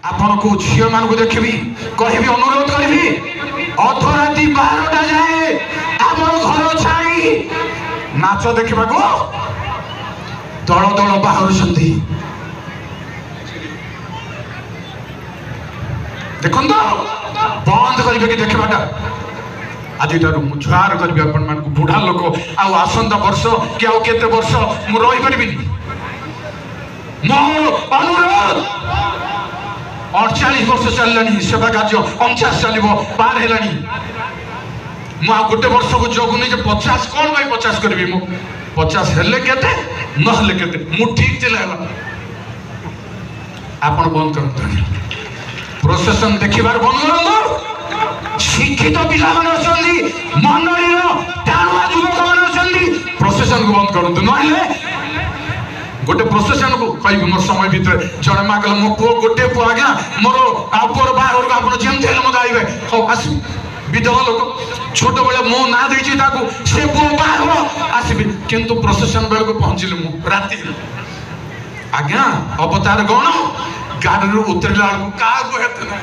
आपण को झील मान को देखी कहि अनुरोध करी अधराती 12टा जाए आम घर छाड़ी नाच देखा दल दल बाहर देख बंद करेंगे देखाटा आज जुआर करी आपण बुढ़ा लोक आसंता वर्ष कि आउ केते वर्ष मु रही पारिबी मो अनुरोध 48 वर्ष चललानी सेवा कार्य 49 चलो पार है गोटे वर्ष को जगुनी 50 कौन भाई 50 करी मु 50 हेले केते नहले केते मु ठीक चला आपण बंद कर प्रोसेसन देखिबार बंद कर शिक्षित पिला मान अछंदी मंडली टाणुआ युवक मान अछंदी प्रोसेसन को बंद करंतु नहले गोटे प्रोसेसन को कहि मोर समय भीतर जने मागल मो पो गोटे पो आज्ञा मोर आपर बाहर को आपण जेम थेल मत आइबे हो आसी विधवा लोक छोट बेले मो ना देछि ताकू से पो बाहर आसीबे किंतु प्रोसेसन बेल को पहुंचिले मु राती आज्ञा अवतार गण गाड़ी उतरला का हेत ना